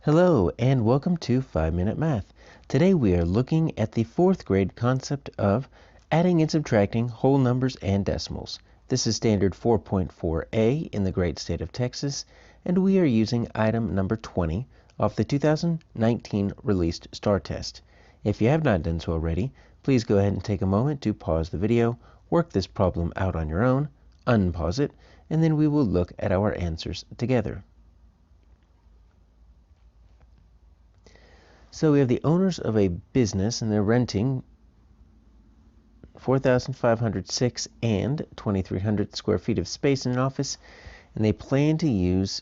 Hello and welcome to 5-Minute Math. Today we are looking at the 4th grade concept of adding and subtracting whole numbers and decimals. This is standard 4.4a in the great state of Texas, and we are using item number 20 off the 2019 released STAAR test. If you have not done so already, please go ahead and take a moment to pause the video, work this problem out on your own, unpause it, and then we will look at our answers together. So we have the owners of a business and they're renting 4,506 and 2,300 square feet of space in an office, and they plan to use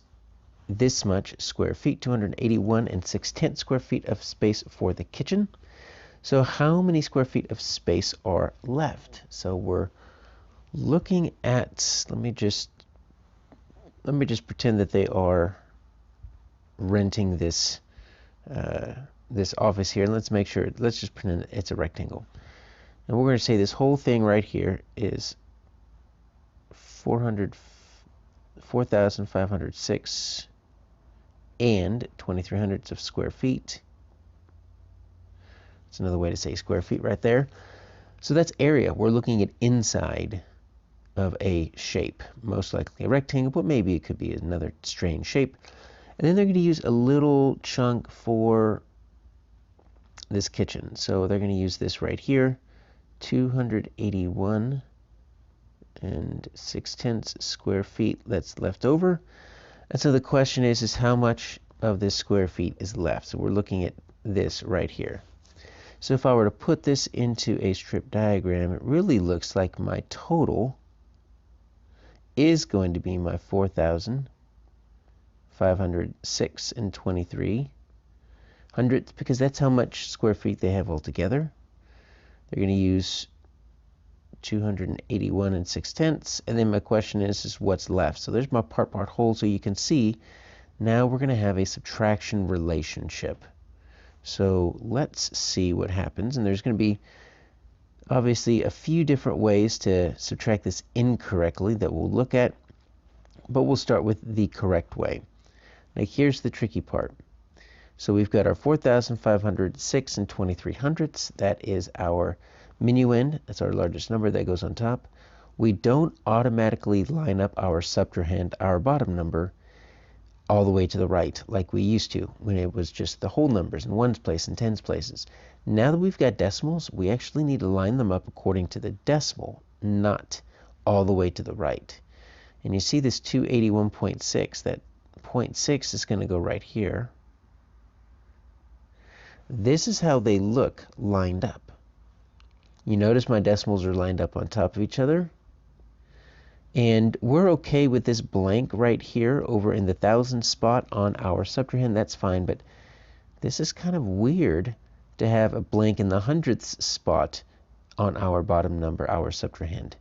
this much square feet, 281 and 6/10 square feet of space for the kitchen. So how many square feet of space are left? So we're looking at, let me just pretend that they are renting this office here. Let's make sure, let's just pretend it's a rectangle. And we're going to say this whole thing right here is 4,506 and 2,300 of square feet. That's another way to say square feet right there. So that's area. We're looking at inside of a shape, most likely a rectangle, but maybe it could be another strange shape. And then they're going to use a little chunk for this kitchen. So they're going to use this right here, 281 and 6/10 square feet that's left over. And so the question is how much of this square feet is left? So we're looking at this right here. So if I were to put this into a strip diagram, it really looks like my total is going to be my 4,506 and 23 hundredths, because that's how much square feet they have altogether. They're going to use 281 and 6/10, and then my question is what's left. So there's my part whole, so you can see now we're going to have a subtraction relationship. So let's see what happens, and there's going to be obviously a few different ways to subtract this incorrectly that we'll look at, but we'll start with the correct way. Now here's the tricky part. So we've got our 4,506 and 23 hundredths. That is our minuend. That's our largest number that goes on top. We don't automatically line up our subtrahend, our bottom number, all the way to the right like we used to when it was just the whole numbers in ones place and tens places. Now that we've got decimals, we actually need to line them up according to the decimal, not all the way to the right. And you see this 281.6, that 0.6 is going to go right here. This is how they look lined up. You notice my decimals are lined up on top of each other. And we're okay with this blank right here over in the thousands spot on our subtrahend. That's fine, but this is kind of weird to have a blank in the hundredths spot on our bottom number, our subtrahend.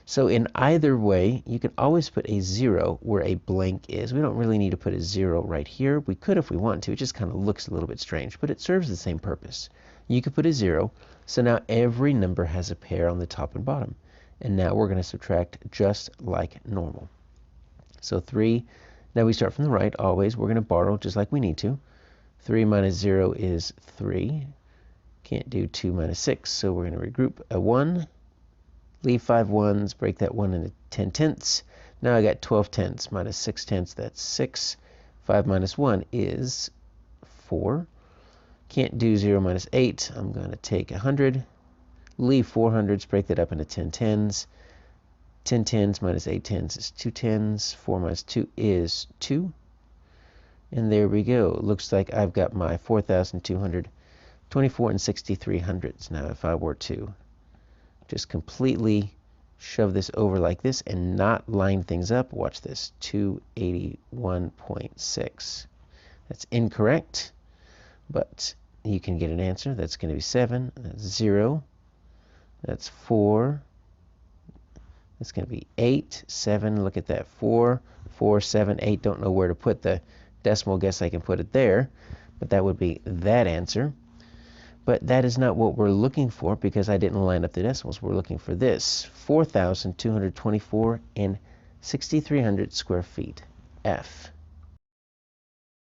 So in either way, you can always put a 0 where a blank is. We don't really need to put a 0 right here. We could if we want to. It just kind of looks a little bit strange, but it serves the same purpose. You could put a 0, so now every number has a pair on the top and bottom. And now we're going to subtract just like normal. So 3, now we start from the right always. We're going to borrow just like we need to. 3 minus 0 is 3. Can't do 2 minus 6, so we're going to regroup a 1. Leave 5 ones, break that 1 into 10/10. Now I got 12/10 minus 6/10, that's 6. 5 minus 1 is 4. Can't do 0 minus 8. I'm going to take 100. Leave 4 hundreds, break that up into 10/10. 10/10 minus 8/10 is 2/10. 4 minus 2 is 2. And there we go. Looks like I've got my 4,224 and 63 hundredths. Now if I were to just completely shove this over like this and not line things up, watch this, 281.6. That's incorrect, but you can get an answer. That's going to be 7. That's 0. That's 4. That's going to be 8. 7. Look at that. 4, 4, 7, 8. Don't know where to put the decimal. Guess I can put it there. But that would be that answer. But that is not what we're looking for because I didn't line up the decimals. We're looking for this, 4,224 and 6,300 square feet, F.